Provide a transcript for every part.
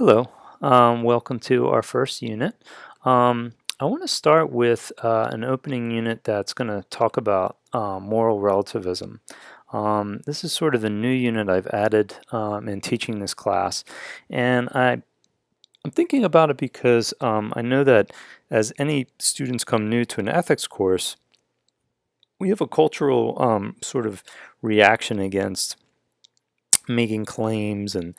Hello, welcome to our first unit. I want to start with an opening unit that's going to talk about moral relativism. This is sort of a new unit I've added in teaching this class, and I'm thinking about it because I know that as any students come new to an ethics course, we have a cultural sort of reaction against making claims and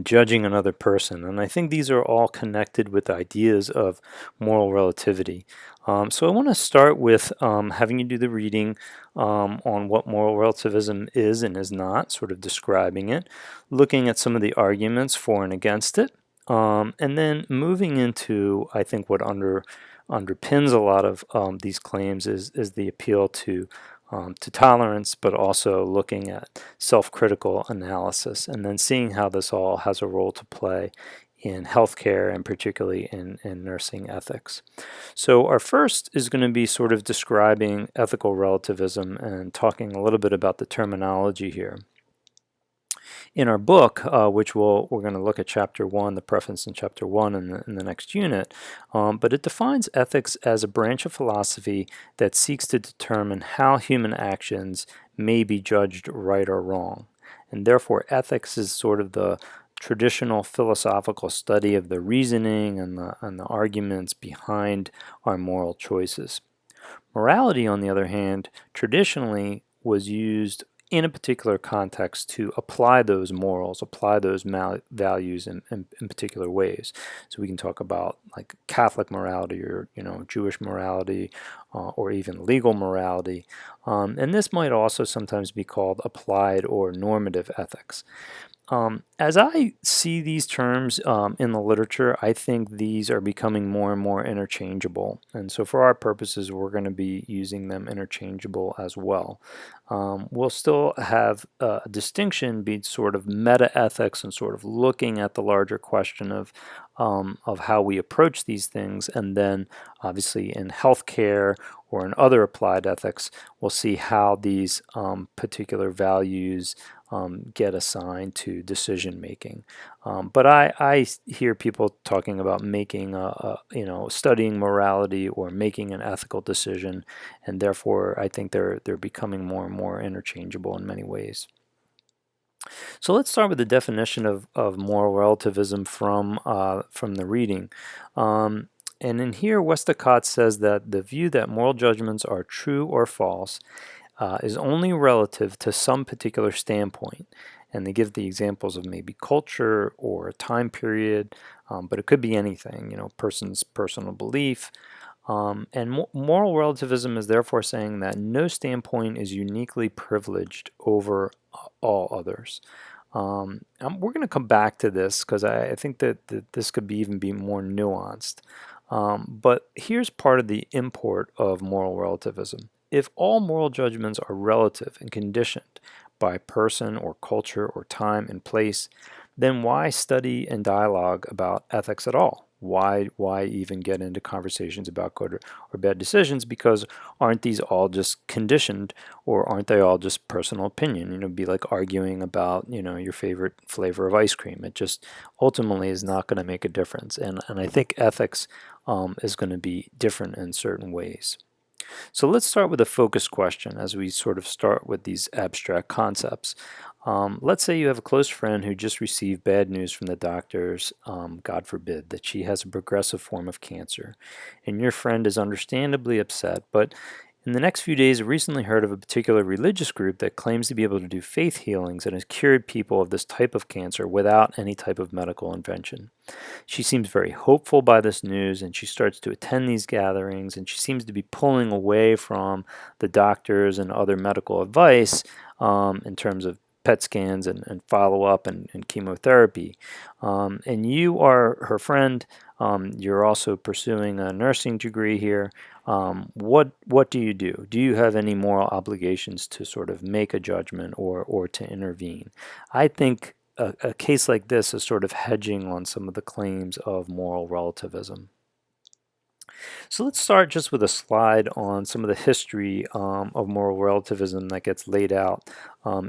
judging another person. And I think these are all connected with ideas of moral relativity. So I want to start with having you do the reading on what moral relativism is and is not, sort of describing it, looking at some of the arguments for and against it, and then moving into, I think, what underpins a lot of these claims is the appeal to tolerance, but also looking at self-critical analysis, and then seeing how this all has a role to play in healthcare and particularly in nursing ethics. So our first is going to be sort of describing ethical relativism and talking a little bit about the terminology here. In our book, which we're going to look at chapter 1, the preface in chapter 1 in the next unit, but it defines ethics as a branch of philosophy that seeks to determine how human actions may be judged right or wrong. And therefore, ethics is sort of the traditional philosophical study of the reasoning and the arguments behind our moral choices. Morality, on the other hand, traditionally was used in a particular context to apply those morals, apply those values in particular ways. So we can talk about like Catholic morality or Jewish morality or even legal morality. And this might also sometimes be called applied or normative ethics. As I see these terms in the literature, I think these are becoming more and more interchangeable. And so for our purposes, we're going to be using them interchangeable as well. We'll still have a distinction between sort of meta-ethics and sort of looking at the larger question of how we approach these things. And then obviously in healthcare or in other applied ethics, we'll see how these particular values get assigned to decision making. But I hear people talking about making studying morality or making an ethical decision, and therefore I think they're becoming more and more interchangeable in many ways. So let's start with the definition of moral relativism from the reading. And in here, Westacott says that the view that moral judgments are true or false is only relative to some particular standpoint. And they give the examples of maybe culture or a time period, but it could be anything, person's personal belief. And moral relativism is therefore saying that no standpoint is uniquely privileged over all others. We're going to come back to this because I think that this could even be more nuanced. But here's part of the import of moral relativism. If all moral judgments are relative and conditioned by person or culture or time and place, then why study and dialogue about ethics at all? Why even get into conversations about good or bad decisions? Because aren't these all just conditioned, or aren't they all just personal opinion? It'd be like arguing about your favorite flavor of ice cream. It just ultimately is not going to make a difference. And I think ethics is going to be different in certain ways. So let's start with a focus question as we sort of start with these abstract concepts. Let's say you have a close friend who just received bad news from the doctors, God forbid, that she has a progressive form of cancer. And your friend is understandably upset, but in the next few days, I recently heard of a particular religious group that claims to be able to do faith healings and has cured people of this type of cancer without any type of medical intervention. She seems very hopeful by this news, and she starts to attend these gatherings, and she seems to be pulling away from the doctors and other medical advice in terms of PET scans and follow-up and chemotherapy. And you are her friend. You're also pursuing a nursing degree here. What do you do? Do you have any moral obligations to sort of make a judgment or to intervene? I think a case like this is sort of hedging on some of the claims of moral relativism. So let's start just with a slide on some of the history of moral relativism that gets laid out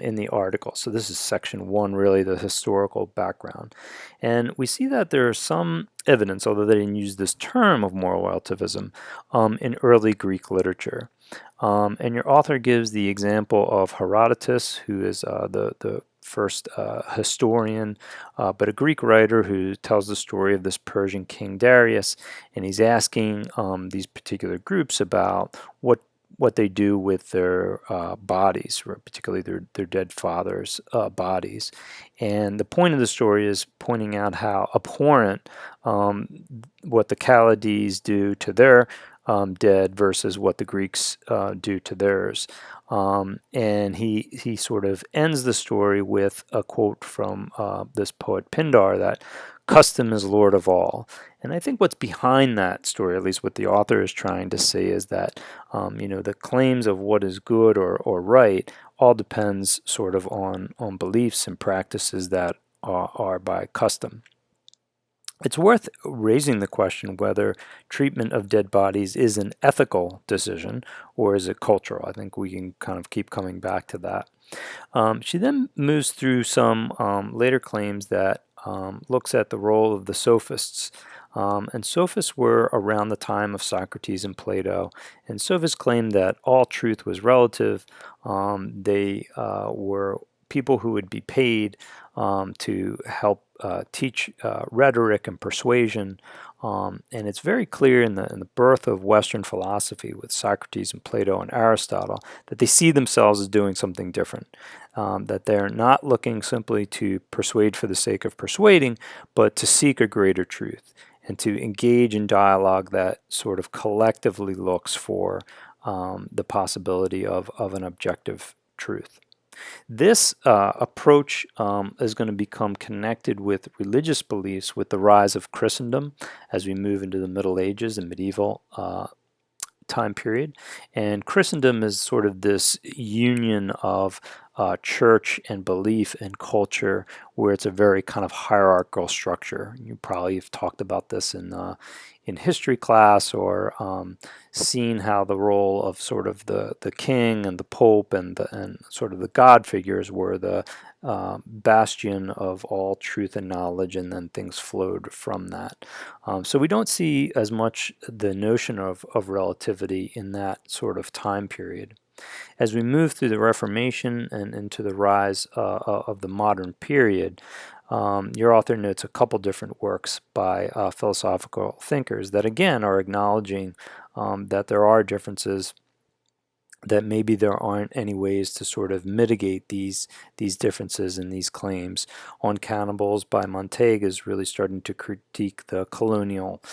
in the article. So this is section 1, really the historical background. And we see that there is some evidence, although they didn't use this term of moral relativism, in early Greek literature. And your author gives the example of Herodotus, who is the first historian, but a Greek writer who tells the story of this Persian king Darius, and he's asking these particular groups about what they do with their bodies, particularly their dead fathers' bodies. And the point of the story is pointing out how abhorrent what the Chaldees do to their dead versus what the Greeks do to theirs. And he sort of ends the story with a quote from this poet Pindar that custom is lord of all. And I think what's behind that story, at least what the author is trying to say, is that the claims of what is good or right all depends sort of on beliefs and practices that are by custom. It's worth raising the question whether treatment of dead bodies is an ethical decision or is it cultural. I think we can kind of keep coming back to that. She then moves through some later claims that looks at the role of the sophists. And sophists were around the time of Socrates and Plato, and sophists claimed that all truth was relative. They were people who would be paid to help teach rhetoric and persuasion. And it's very clear in the birth of Western philosophy with Socrates and Plato and Aristotle that they see themselves as doing something different, that they're not looking simply to persuade for the sake of persuading, but to seek a greater truth and to engage in dialogue that sort of collectively looks for the possibility of an objective truth. This approach is going to become connected with religious beliefs with the rise of Christendom as we move into the Middle Ages and medieval time period. And Christendom is sort of this union of church and belief and culture where it's a very kind of hierarchical structure. You probably have talked about this in history class or seen how the role of sort of the king and the pope and sort of the God figures were the bastion of all truth and knowledge, and then things flowed from that. So we don't see as much the notion of relativity in that sort of time period. As we move through the Reformation and into the rise of the modern period, your author notes a couple different works by philosophical thinkers that again are acknowledging that there are differences, that maybe there aren't any ways to sort of mitigate these differences and these claims. On Cannibals by Montague is really starting to critique the colonial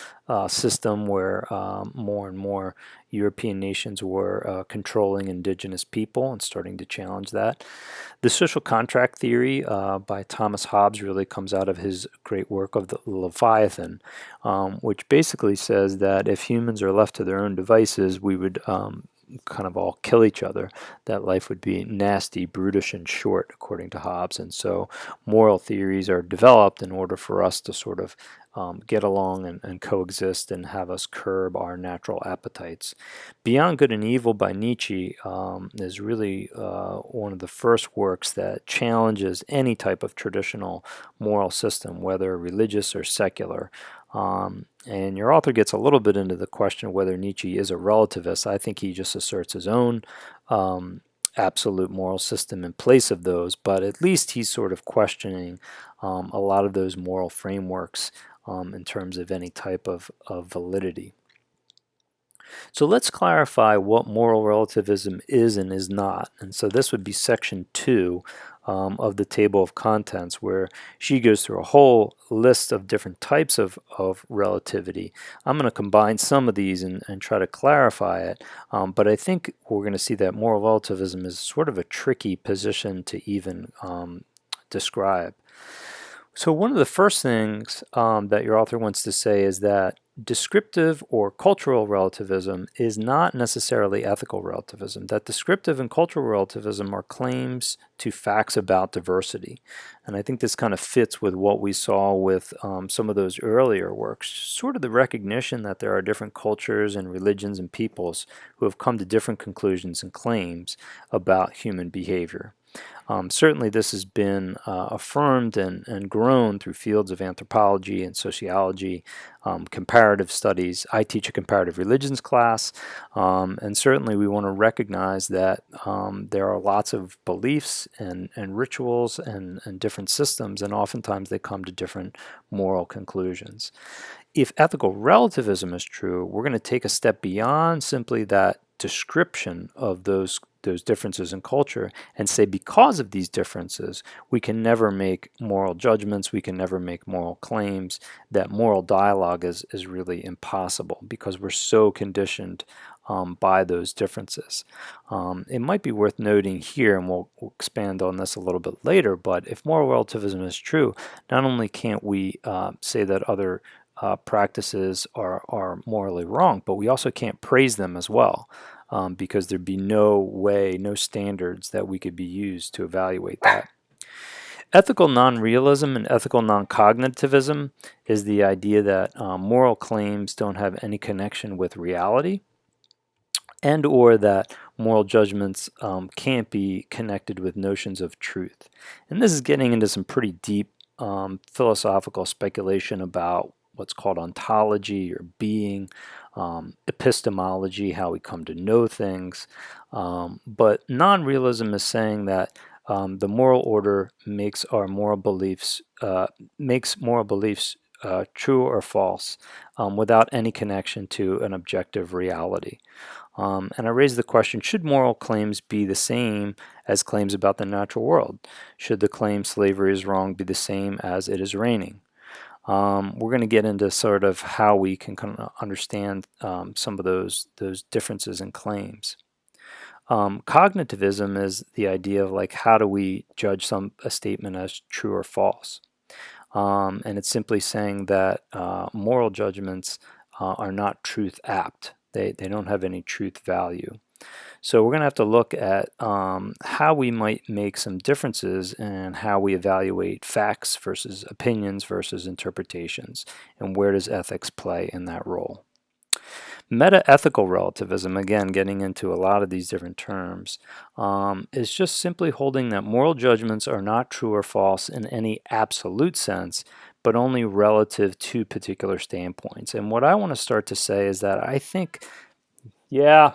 system where more and more European nations were controlling indigenous people and starting to challenge that. The social contract theory by Thomas Hobbes really comes out of his great work of the Leviathan, which basically says that if humans are left to their own devices, we would kind of all kill each other, that life would be nasty, brutish, and short, according to Hobbes. And so moral theories are developed in order for us to sort of get along and coexist and have us curb our natural appetites. Beyond Good and Evil by Nietzsche is really one of the first works that challenges any type of traditional moral system, whether religious or secular. And your author gets a little bit into the question of whether Nietzsche is a relativist. I think he just asserts his own absolute moral system in place of those, but at least he's sort of questioning a lot of those moral frameworks in terms of any type of validity. So let's clarify what moral relativism is and is not. And so this would be section 2 of the table of contents, where she goes through a whole list of different types of relativity. I'm going to combine some of these and try to clarify it, but I think we're going to see that moral relativism is sort of a tricky position to even describe. So one of the first things that your author wants to say is that descriptive or cultural relativism is not necessarily ethical relativism. That descriptive and cultural relativism are claims to facts about diversity. And I think this kind of fits with what we saw with some of those earlier works, sort of the recognition that there are different cultures and religions and peoples who have come to different conclusions and claims about human behavior. Certainly this has been affirmed and grown through fields of anthropology and sociology, comparative studies. I teach a comparative religions class, and certainly we want to recognize that there are lots of beliefs and rituals and different systems, and oftentimes they come to different moral conclusions. If ethical relativism is true, we're going to take a step beyond simply that description of those differences in culture and say because of these differences we can never make moral judgments, we can never make moral claims, that moral dialogue is really impossible because we're so conditioned by those differences. It might be worth noting here, and we'll expand on this a little bit later, but if moral relativism is true, not only can't we say that other practices are morally wrong, but we also can't praise them as well, because there'd be no way, no standards that we could be used to evaluate that. Ethical non-realism and ethical non-cognitivism is the idea that moral claims don't have any connection with reality, and or that moral judgments can't be connected with notions of truth. And this is getting into some pretty deep philosophical speculation about what's called ontology or being, epistemology, how we come to know things. But non-realism is saying that the moral order makes our moral beliefs true or false without any connection to an objective reality. And I raise the question, should moral claims be the same as claims about the natural world? Should the claim slavery is wrong be the same as it is raining? We're going to get into sort of how we can kind of understand some of those differences in claims. Cognitivism is the idea of like how do we judge a statement as true or false? And it's simply saying that moral judgments are not truth apt. They don't have any truth value. So we're going to have to look at how we might make some differences in how we evaluate facts versus opinions versus interpretations, and where does ethics play in that role. Meta-ethical relativism, again getting into a lot of these different terms, is just simply holding that moral judgments are not true or false in any absolute sense, but only relative to particular standpoints. And what I want to start to say is that I think, yeah,